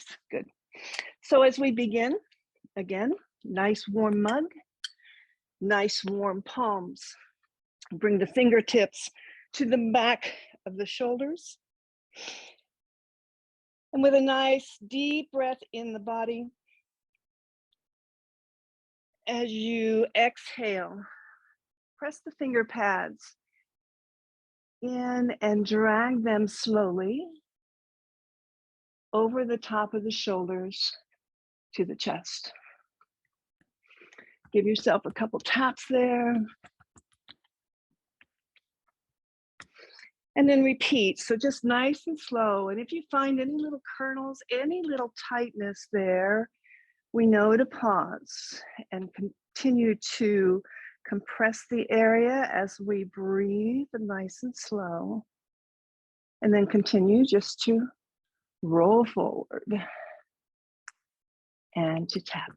Nice, good. So as we begin, again, nice warm mug, nice warm palms. Bring the fingertips to the back of the shoulders. And with a nice deep breath in the body, as you exhale, press the finger pads in and drag them slowly over the top of the shoulders to the chest. Give yourself a couple taps there. And then repeat, so just nice and slow. And if you find any little kernels, any little tightness there, we know to pause and continue to compress the area as we breathe nice and slow. And then continue just to roll forward and to tap.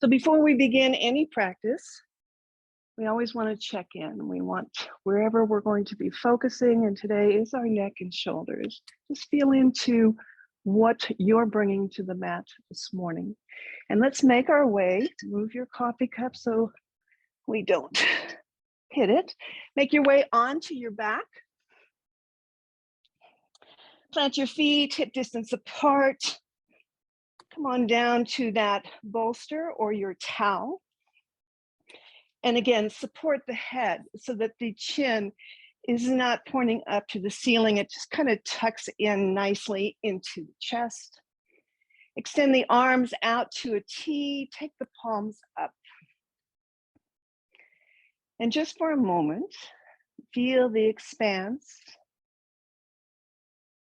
So before we begin any practice, we always want to check in. We want wherever we're going to be focusing, and today is our neck and shoulders. Just feel into what you're bringing to the mat this morning. And let's make our way. Move your coffee cup so we don't hit it. Make your way onto your back. Plant your feet hip distance apart. Come on down to that bolster or your towel. And again, support the head so that the chin is not pointing up to the ceiling. It just kind of tucks in nicely into the chest. Extend the arms out to a T, take the palms up. And just for a moment, feel the expanse,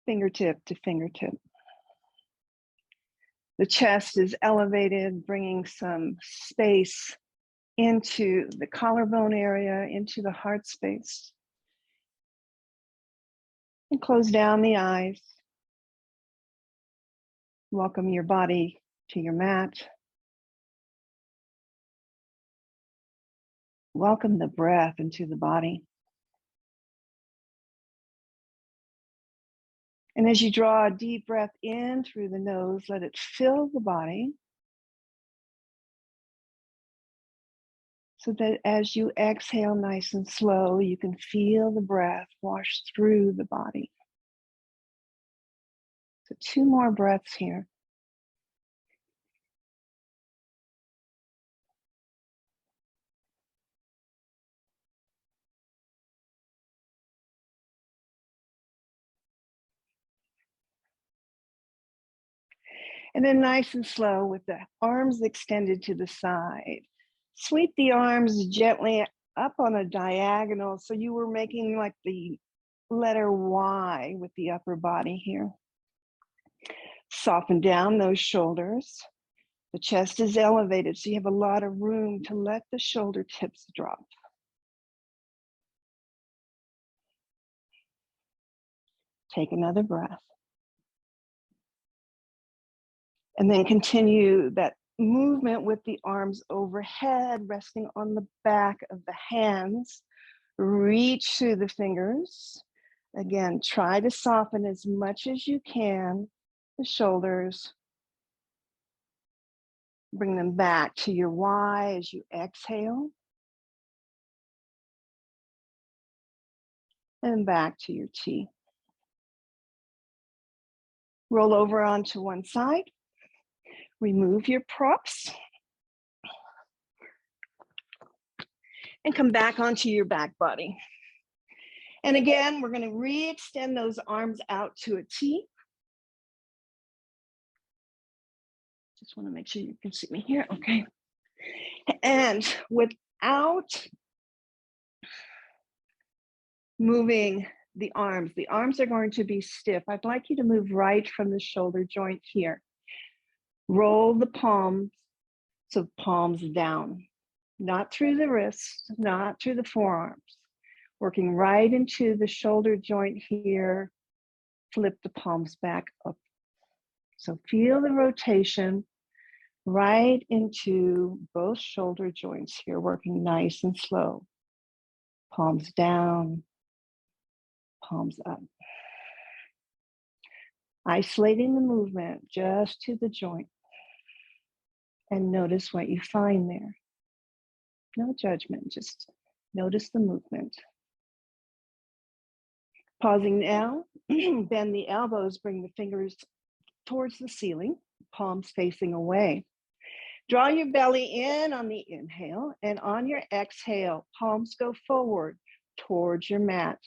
fingertip to fingertip. The chest is elevated, bringing some space into the collarbone area, into the heart space. And close down the eyes. Welcome your body to your mat. Welcome the breath into the body. And as you draw a deep breath in through the nose, let it fill the body. So that as you exhale nice and slow, you can feel the breath wash through the body. So 2 more breaths here. And then nice and slow with the arms extended to the side. Sweep the arms gently up on a diagonal. So you were making like the letter Y with the upper body here. Soften down those shoulders. The chest is elevated, so you have a lot of room to let the shoulder tips drop. Take another breath. And then continue that movement with the arms overhead, resting on the back of the hands. Reach through the fingers. Again, try to soften as much as you can the shoulders. Bring them back to your Y as you exhale. And back to your T. Roll over onto one side. Remove your props. And come back onto your back body. And again, we're going to re-extend those arms out to a T. Just want to make sure you can see me here. Okay. And without moving the arms are going to be stiff. I'd like you to move right from the shoulder joint here. Roll the palms, so palms down, not through the wrists, not through the forearms. Working right into the shoulder joint here, flip the palms back up. So feel the rotation right into both shoulder joints here, working nice and slow. Palms down, palms up. Isolating the movement just to the joint. And notice what you find there. No judgment, just notice the movement. Pausing now, bend the elbows, bring the fingers towards the ceiling, palms facing away. Draw your belly in on the inhale, and on your exhale, palms go forward towards your mat.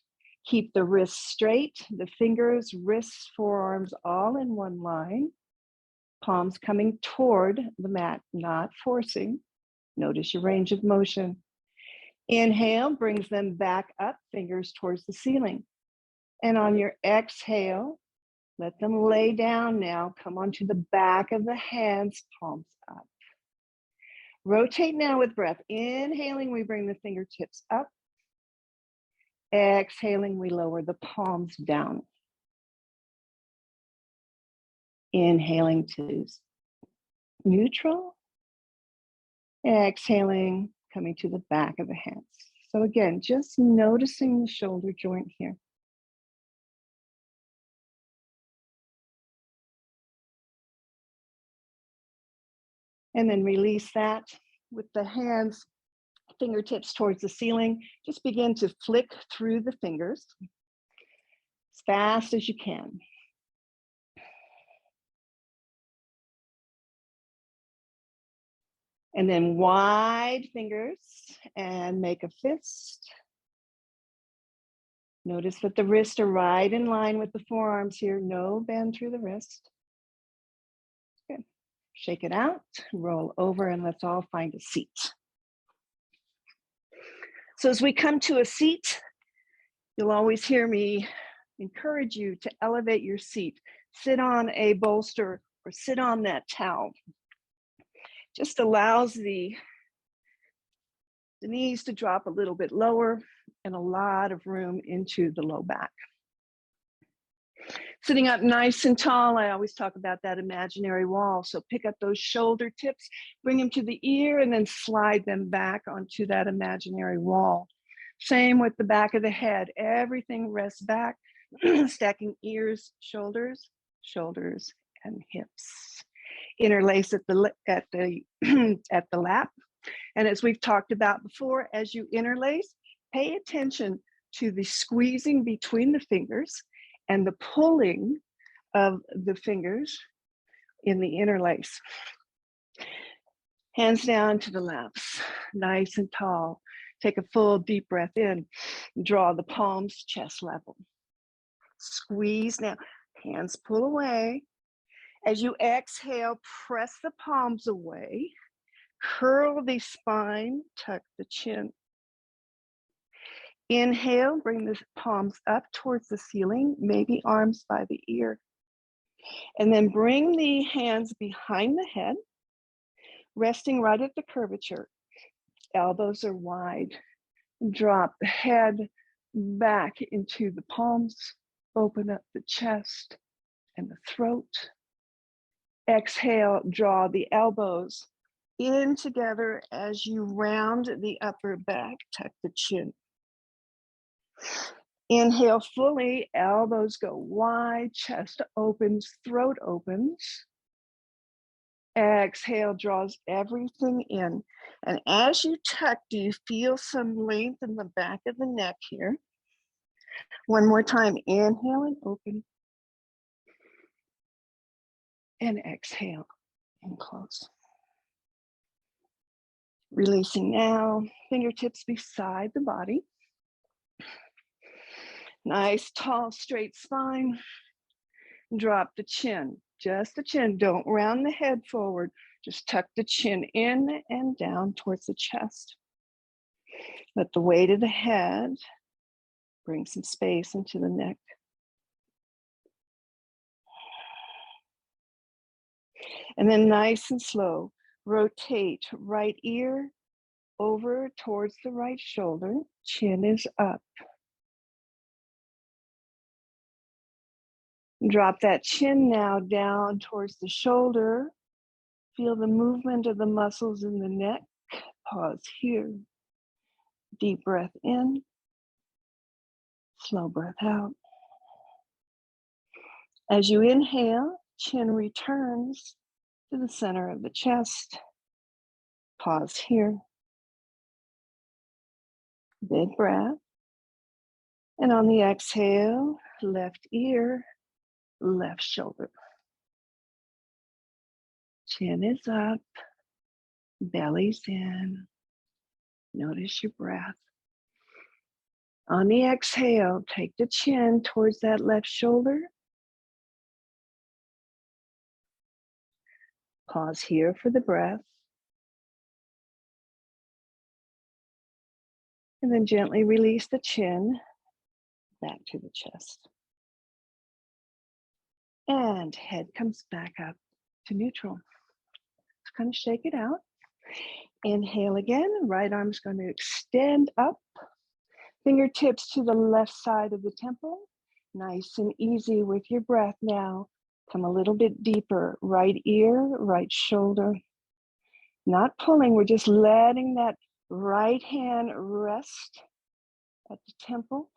Keep the wrists straight, the fingers, wrists, forearms all in one line. Palms coming toward the mat, not forcing. Notice your range of motion. Inhale brings them back up, fingers towards the ceiling. And on your exhale, let them lay down now. Come onto the back of the hands, palms up. Rotate now with breath. Inhaling, we bring the fingertips up. Exhaling, we lower the palms down. Inhaling to neutral. Exhaling, coming to the back of the hands. So again, just noticing the shoulder joint here. And then release that with the hands, fingertips towards the ceiling. Just begin to flick through the fingers as fast as you can. And then wide fingers and make a fist. Notice that the wrists are right in line with the forearms here. No bend through the wrist. Good. Shake it out, roll over, and let's all find a seat. So as we come to a seat, you'll always hear me encourage you to elevate your seat. Sit on a bolster or sit on that towel. Just allows the knees to drop a little bit lower and a lot of room into the low back. Sitting up nice and tall, I always talk about that imaginary wall. So pick up those shoulder tips, bring them to the ear, and then slide them back onto that imaginary wall. Same with the back of the head. Everything rests back, stacking ears, shoulders, shoulders, and hips. Interlace at the at the lap. And as we've talked about before, as you interlace, pay attention to the squeezing between the fingers and the pulling of the fingers in the interlace. Hands down to the laps, nice and tall. Take a full deep breath in. Draw the palms chest level. Squeeze now, hands pull away. As you exhale, press the palms away. Curl the spine, tuck the chin. Inhale, bring the palms up towards the ceiling, maybe arms by the ear. And then bring the hands behind the head, resting right at the curvature. Elbows are wide. Drop the head back into the palms. Open up the chest and the throat. Exhale, draw the elbows in together as you round the upper back, tuck the chin. Inhale fully, elbows go wide, chest opens, throat opens. Exhale, draws everything in. And as you tuck, do you feel some length in the back of the neck here? One more time, inhale and open. And exhale and close. Releasing now, fingertips beside the body. Nice, tall, straight spine. Drop the chin, just the chin. Don't round the head forward. Just tuck the chin in and down towards the chest. Let the weight of the head bring some space into the neck. And then nice and slow, rotate right ear over towards the right shoulder. Chin is up. Drop that chin now down towards the shoulder. Feel the movement of the muscles in the neck. Pause here. Deep breath in. Slow breath out. As you inhale, chin returns to the center of the chest. Pause here. Big breath. And on the exhale, left ear, left shoulder. Chin is up, belly's in. Notice your breath. On the exhale, take the chin towards that left shoulder. Pause here for the breath. And then gently release the chin back to the chest. And head comes back up to neutral. Just kind of shake it out. Inhale again, right arm's going to extend up. Fingertips to the left side of the temple. Nice and easy with your breath now. Come a little bit deeper. Right ear, right shoulder. Not pulling, we're just letting that right hand rest at the temple.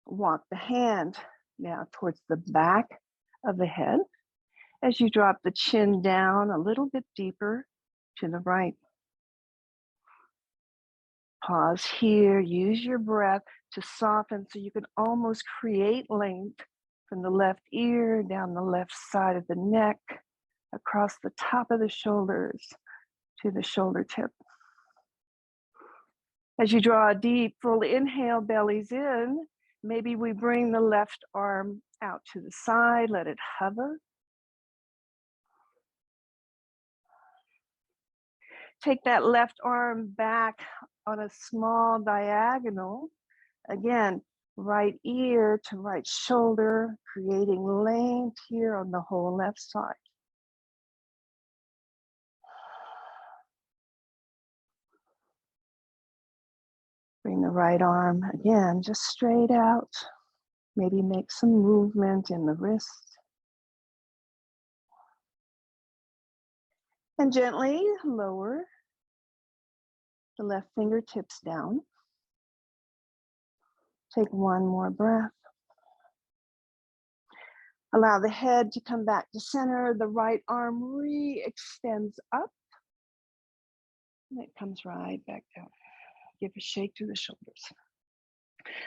Walk the hand now towards the back of the head as you drop the chin down a little bit deeper to the right. Pause here, use your breath to soften so you can almost create length from the left ear, down the left side of the neck, across the top of the shoulders to the shoulder tip. As you draw a deep, full inhale, belly's in, maybe we bring the left arm out to the side, let it hover. Take that left arm back on a small diagonal. Again, right ear to right shoulder, creating length here on the whole left side. Bring the right arm again, just straight out. Maybe make some movement in the wrist. And gently lower the left fingertips down. Take one more breath. Allow the head to come back to center. The right arm re-extends up. And it comes right back down. Give a shake to the shoulders.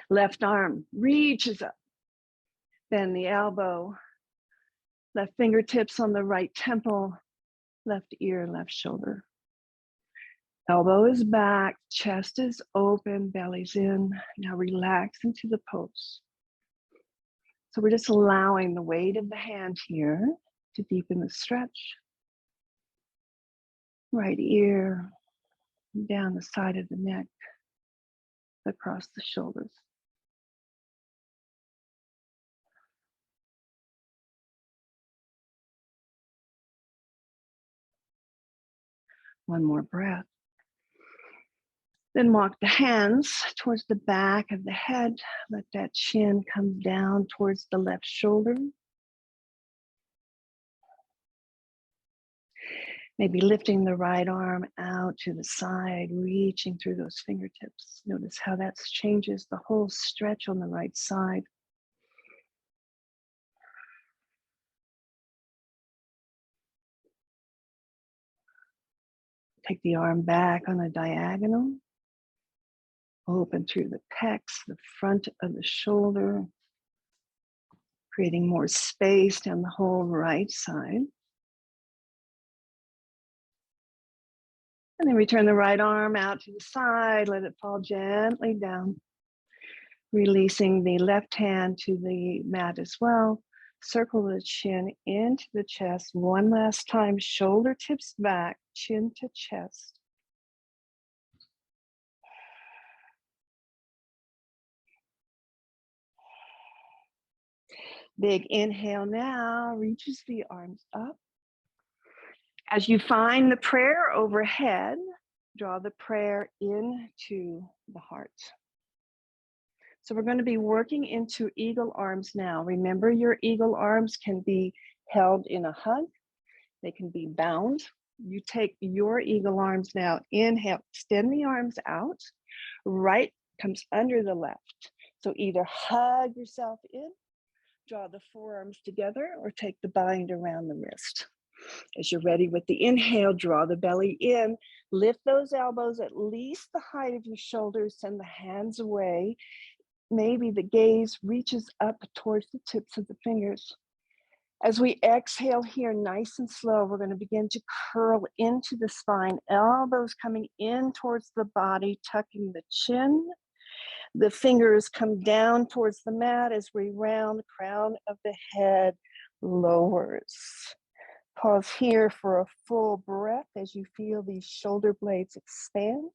Left arm reaches up. Bend the elbow. Left fingertips on the right temple. Left ear, left shoulder. Elbow is back, chest is open, belly's in. Now relax into the pose. So we're just allowing the weight of the hand here to deepen the stretch. Right ear, down the side of the neck, across the shoulders. One more breath. Then walk the hands towards the back of the head. Let that chin come down towards the left shoulder. Maybe lifting the right arm out to the side, reaching through those fingertips. Notice how that changes the whole stretch on the right side. Take the arm back on a diagonal. Open through the pecs, the front of the shoulder, creating more space down the whole right side. And then return the right arm out to the side, let it fall gently down. Releasing the left hand to the mat as well. Circle the chin into the chest. One last time, shoulder tips back, chin to chest. Big inhale now, reaches the arms up. As you find the prayer overhead, draw the prayer into the heart. So we're going to be working into eagle arms now. Remember, your eagle arms can be held in a hug. They can be bound. You take your eagle arms now. Inhale, extend the arms out. Right comes under the left. So either hug yourself in, draw the forearms together, or take the bind around the wrist. As you're ready with the inhale, draw the belly in, lift those elbows at least the height of your shoulders, send the hands away. Maybe the gaze reaches up towards the tips of the fingers. As we exhale here, nice and slow, we're going to begin to curl into the spine, elbows coming in towards the body, tucking the chin. The fingers come down towards the mat as we round the crown of the head lowers. Pause here for a full breath as you feel these shoulder blades expand.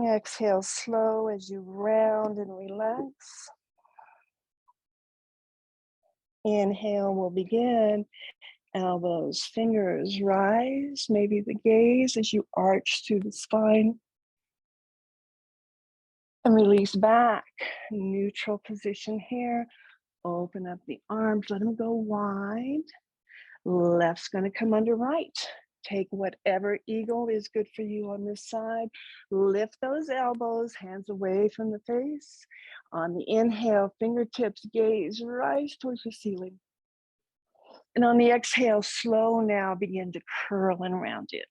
Exhale slow as you round and relax. Inhale will begin. Elbows, fingers rise. Maybe the gaze as you arch through the spine. And release back. Neutral position here. Open up the arms, let them go wide. Left's going to come under right. Take whatever eagle is good for you on this side. Lift those elbows, hands away from the face. On the inhale, fingertips, gaze, rise towards the ceiling. And on the exhale, slow now, begin to curl and round it.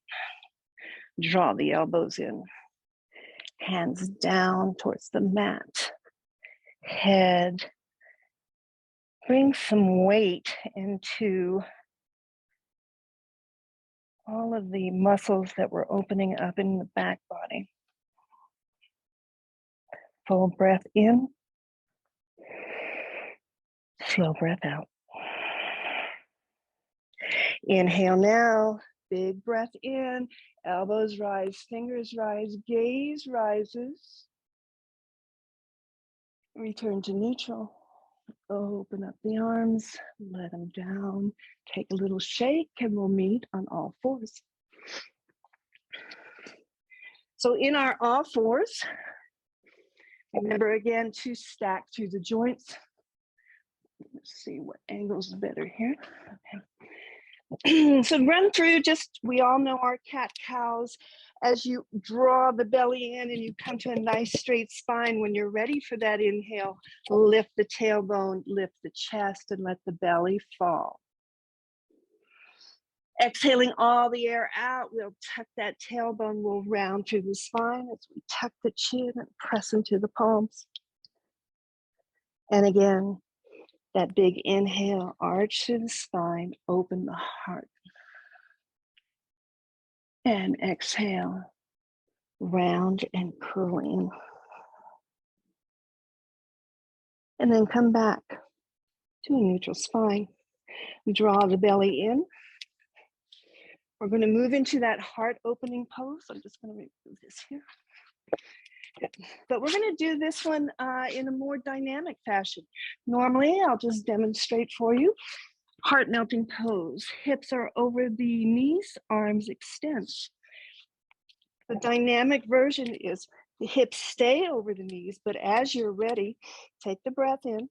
Draw the elbows in. Hands down towards the mat. Head. Bring some weight into all of the muscles that we're opening up in the back body. Full breath in. Slow breath out. Inhale now, big breath in, elbows rise, fingers rise, gaze rises. Return to neutral. Open up the arms, let them down. Take a little shake and we'll meet on all fours. So in our all fours, remember again to stack through the joints. Let's see what angle's better here. Okay. So run through, we all know our cat-cows. As you draw the belly in and you come to a nice straight spine, when you're ready for that inhale, lift the tailbone, lift the chest, and let the belly fall. Exhaling all the air out, we'll tuck that tailbone, we'll round through the spine as we tuck the chin and press into the palms. And again, that big inhale, arch through the spine, open the heart. And exhale, round and curl in. And then come back to a neutral spine. Draw the belly in. We're going to move into that heart opening pose. I'm just going to remove this here. But we're going to do this one in a more dynamic fashion. Normally, I'll just demonstrate for you. Heart melting pose. Hips are over the knees, arms extend. The dynamic version is the hips stay over the knees, but as you're ready, take the breath in.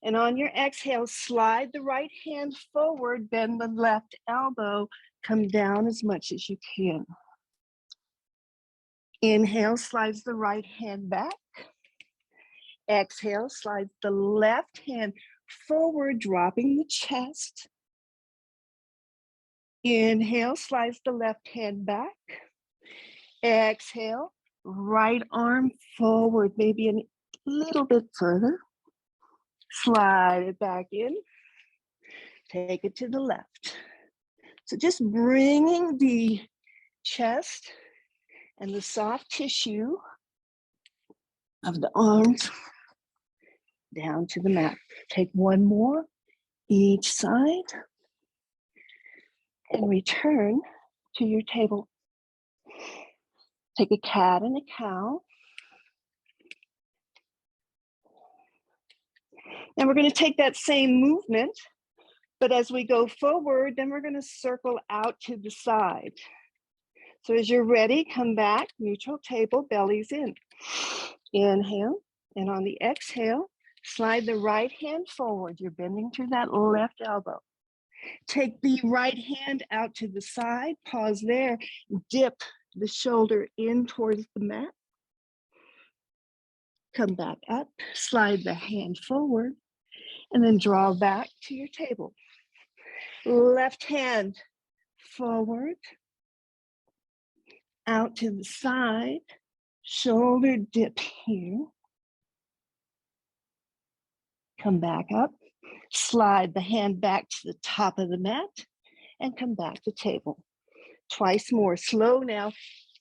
And on your exhale, slide the right hand forward, bend the left elbow, come down as much as you can. Inhale, slides the right hand back. Exhale, slides the left hand forward, dropping the chest. Inhale, slides the left hand back. Exhale, right arm forward, maybe a little bit further. Slide it back in. Take it to the left. So just bringing the chest and the soft tissue of the arms down to the mat. Take one more each side and return to your table. Take a cat and a cow. And we're going to take that same movement, but as we go forward, then we're going to circle out to the side. So as you're ready, come back, neutral table, bellies in. Inhale, and on the exhale, slide the right hand forward. You're bending through that left elbow. Take the right hand out to the side, pause there, dip the shoulder in towards the mat. Come back up, slide the hand forward, and then draw back to your table. Left hand forward, out to the side, shoulder dip here. Come back up, slide the hand back to the top of the mat, and come back to table. Twice more, slow now.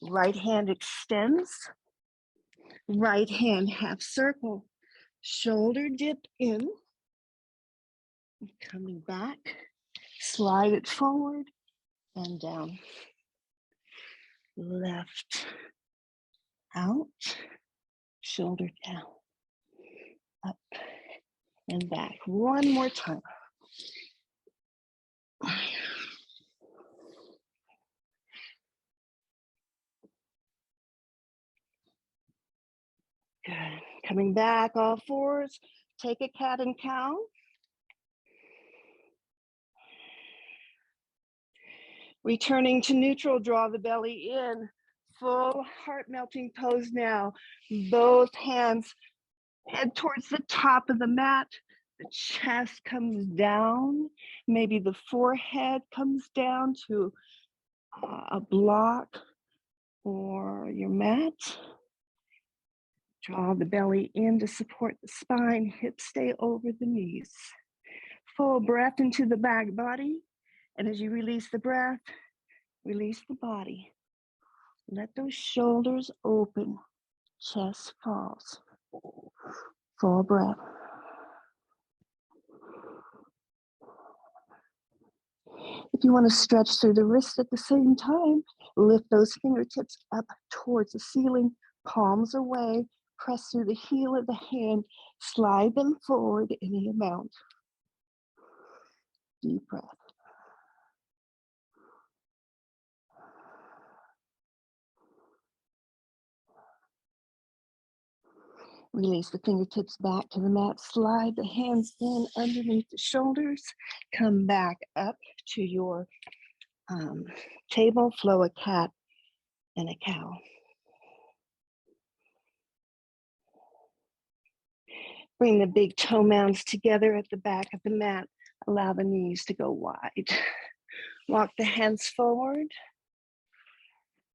Right hand extends, right hand half circle, shoulder dip in, coming back, slide it forward and down. Left, out, shoulder down, up and back. One more time. Good. Coming back, all fours. Take a cat and cow. Returning to neutral, draw the belly in. Full heart melting pose now. Both hands head towards the top of the mat. The chest comes down. Maybe the forehead comes down to a block or your mat. Draw the belly in to support the spine. Hips stay over the knees. Full breath into the back body. And as you release the breath, release the body. Let those shoulders open. Chest falls. Full breath. If you want to stretch through the wrists at the same time, lift those fingertips up towards the ceiling, palms away, press through the heel of the hand, slide them forward any amount. Deep breath. Release the fingertips back to the mat, slide the hands in underneath the shoulders, come back up to your table, flow a cat and a cow. Bring the big toe mounds together at the back of the mat. Allow the knees to go wide. Walk the hands forward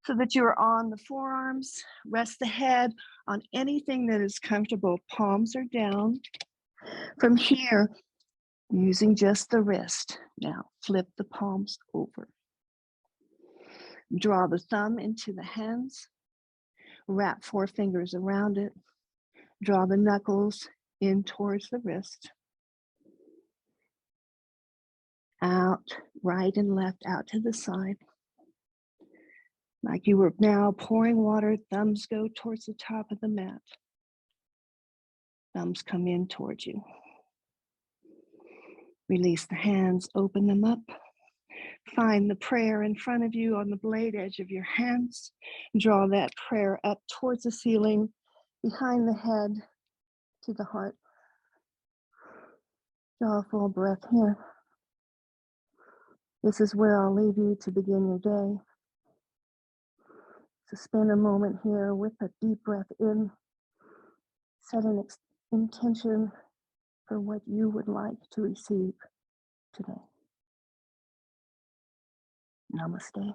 so that you are on the forearms. Rest the head on anything that is comfortable. Palms are down. From here, using just the wrist. Now, flip the palms over. Draw the thumb into the hands. Wrap 4 fingers around it. Draw the knuckles in towards the wrist. Out, right and left, out to the side. Like you were now pouring water, thumbs go towards the top of the mat. Thumbs come in towards you. Release the hands, open them up. Find the prayer in front of you on the blade edge of your hands. Draw that prayer up towards the ceiling, behind the head, to the heart. Draw a full breath here. This is where I'll leave you to begin your day. So spend a moment here with a deep breath in. Set an intention for what you would like to receive today. Namaste.